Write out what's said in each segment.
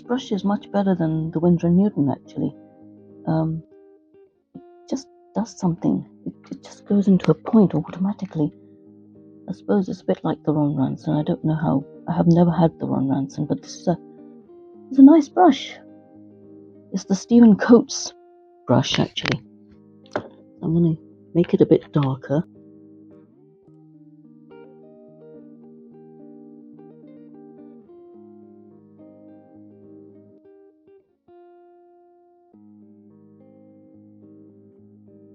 This brush is much better than the Winsor & Newton actually. It just does something. It just goes into a point automatically. I suppose it's a bit like the Ron Ranson. I don't know how. I have never had the Ron Ranson, but this is a nice brush. It's the Stephen Coates brush actually. I'm going to make it a bit darker.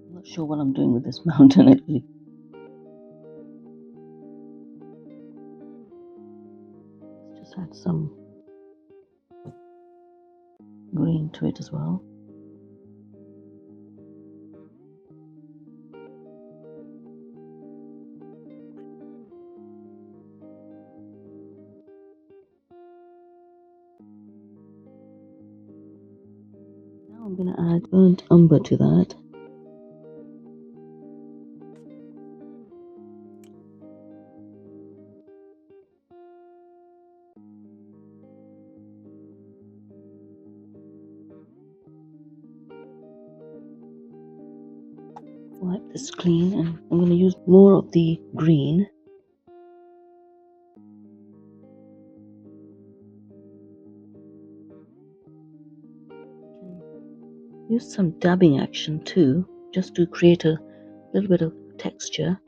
I'm not sure what I'm doing with this mountain actually. Let's just add some green to it as well. Now I'm going to add burnt umber to that. Wipe this clean, and I'm going to use more of the green. Use some dabbing action too, just to create a little bit of texture.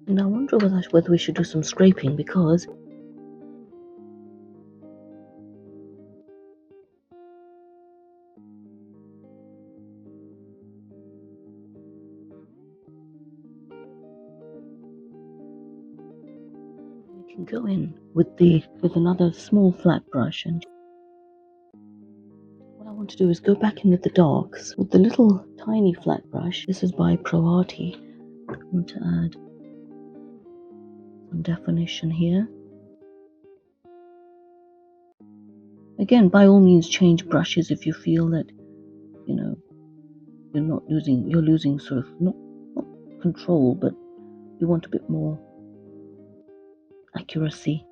And I wonder whether we should do some scraping, because we can go in with another small flat brush, and what I want to do is go back in with the darks with the little tiny flat brush. This is by Proati. I want to add some definition here. Again, by all means change brushes if you feel that, you know, you're losing sort of not control, but you want a bit more accuracy.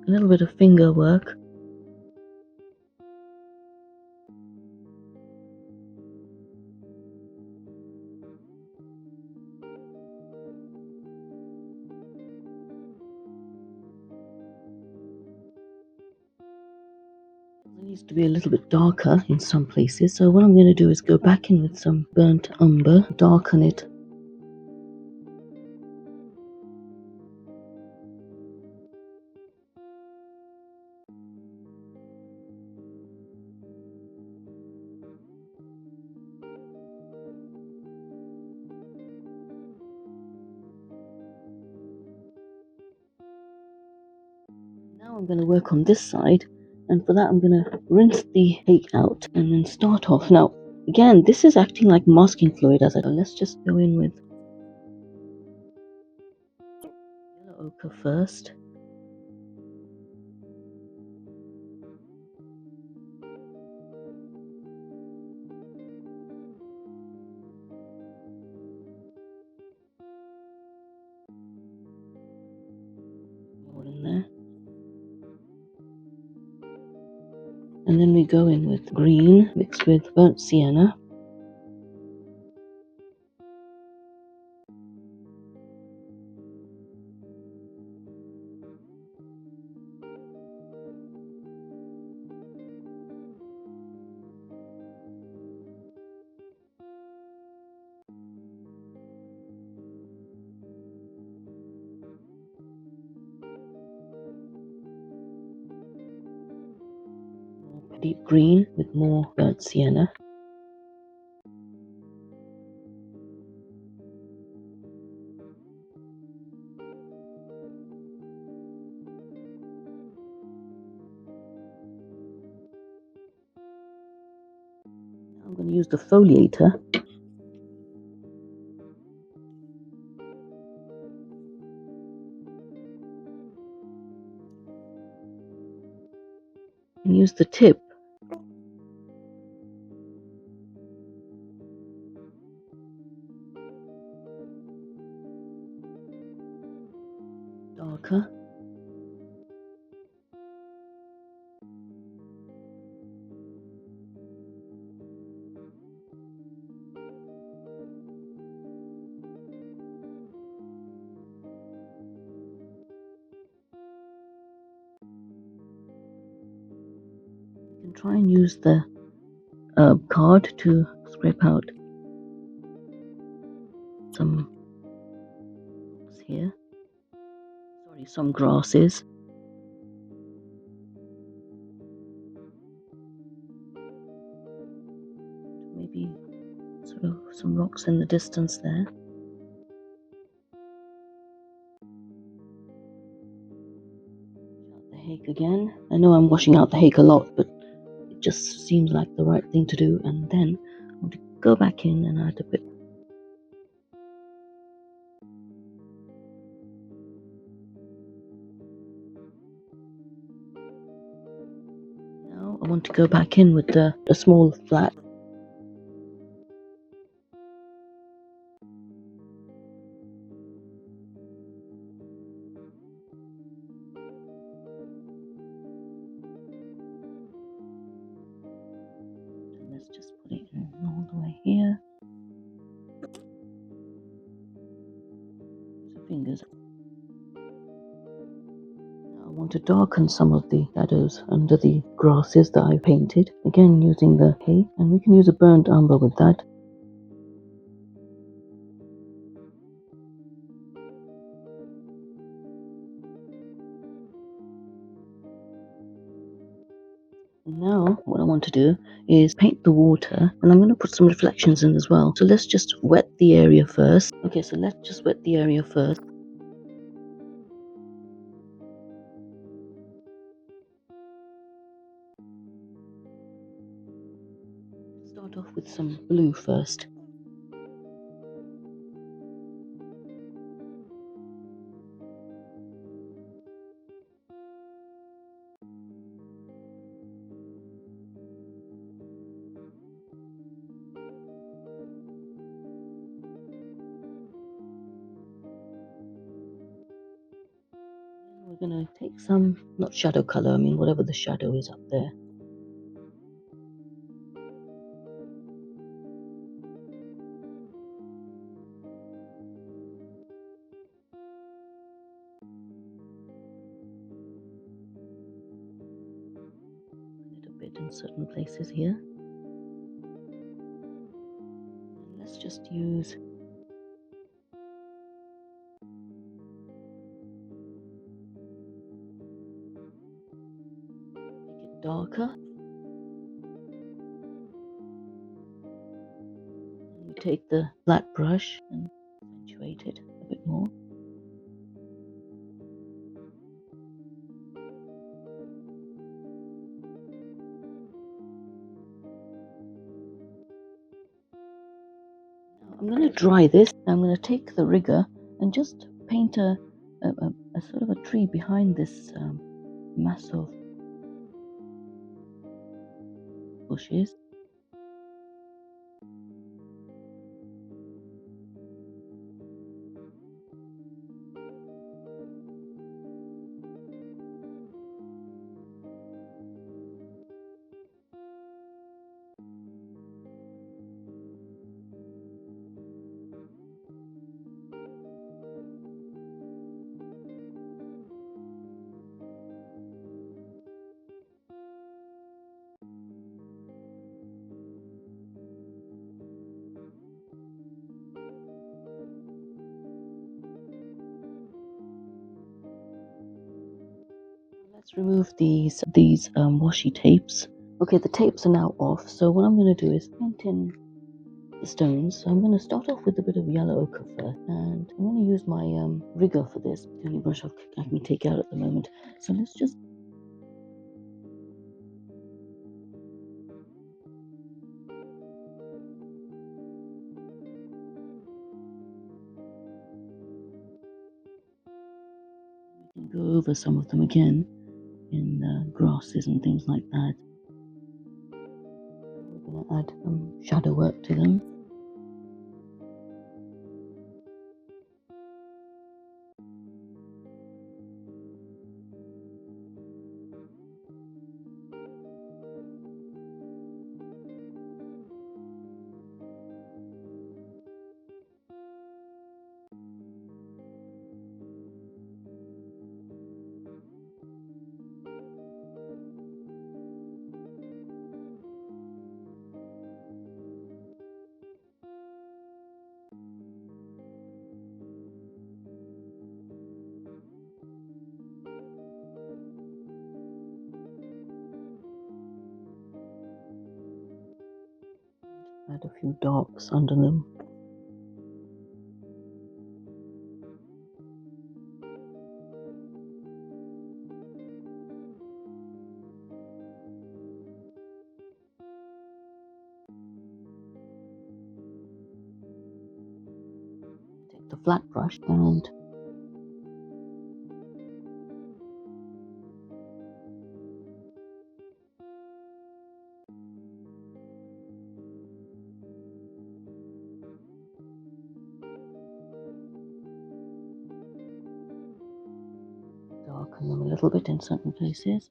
A little bit of finger work. It needs to be a little bit darker in some places, so what I'm going to do is go back in with some burnt umber, darken it. Now I'm going to work on this side, and for that I'm going to rinse the cake out and then start off. Now again, this is acting like masking fluid, as I go. Let's just go in with yellow ochre first. More in there. And then we go in with green mixed with burnt sienna. Deep green with more burnt sienna. Now I'm going to use the foliator. And use the tip darker. You can try and use the card to scrape out some here. Sorry, some grasses. Maybe sort of some rocks in the distance there. The hake again. I know I'm washing out the hake a lot, but it just seems like the right thing to do. And then I want to go back in and add a bit. Now I want to go back in with the small flat. And let's just put it in all the way here. Use the fingers. I want to darken some of the shadows under the grasses that I painted. Again, using the hay, and we can use a burnt umber with that. Now what I want to do is paint the water, and I'm going to put some reflections in as well. So let's just wet the area first. Okay, so let's just wet the area first. Start off with some blue first. We're going to take some, not shadow color, I mean whatever the shadow is up there. A little bit in certain places here. And let's just use make it darker. And we take the flat brush and accentuate it a bit more. I'm going to dry this. I'm going to take the rigger and just paint a sort of a tree behind this mass of bushes. Let's remove these washi tapes. Okay, the tapes are now off. So what I'm going to do is paint in the stones. So I'm going to start off with a bit of yellow ochre first, and I'm going to use my rigger for this. The only brush I can take out at the moment. So let's just go over some of them again in grasses and things like that. We're going to add some shadow work to them. Add a few darks under them. Take the flat brush and darken them a little bit in certain places.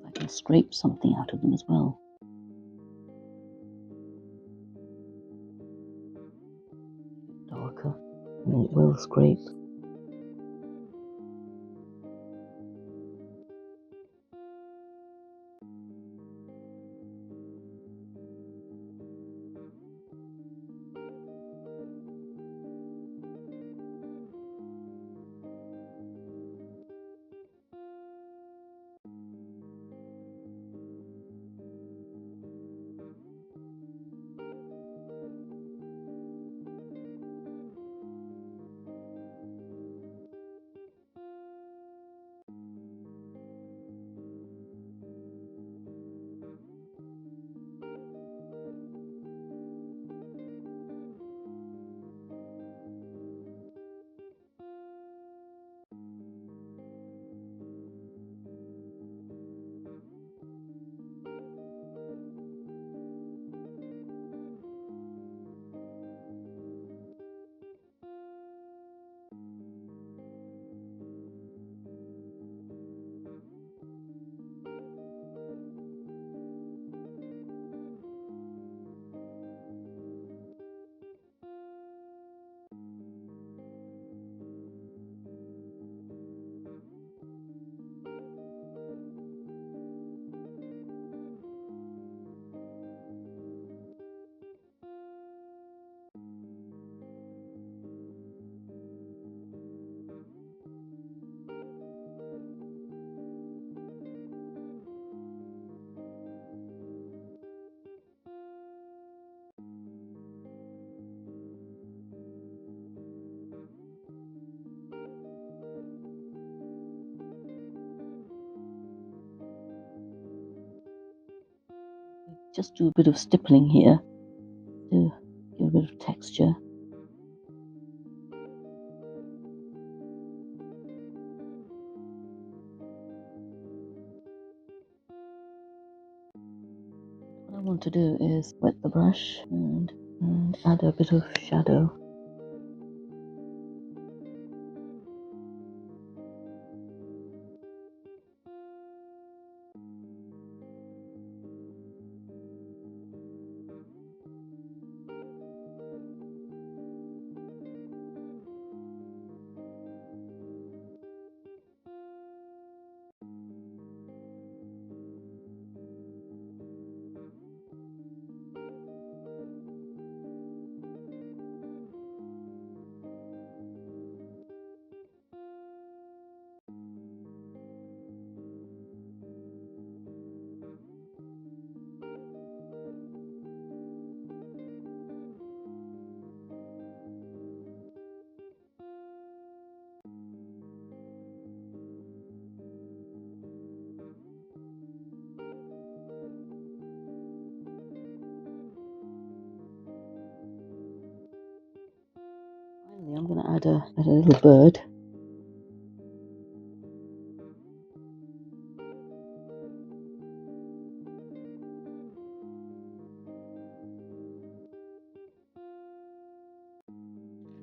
I can scrape something out of them as well. Darker, and it will scrape. Just do a bit of stippling here to give a bit of texture. What I want to do is wet the brush and add a bit of shadow. I'm going to add a little bird.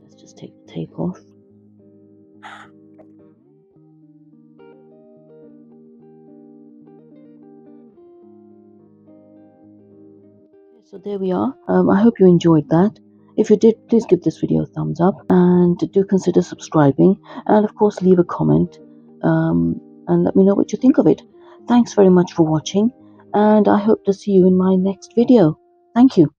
Let's just take the tape off. So there we are. I hope you enjoyed that. If you did, please give this video a thumbs up and do consider subscribing, and of course leave a comment and let me know what you think of it. Thanks very much for watching, and I hope to see you in my next video. Thank you.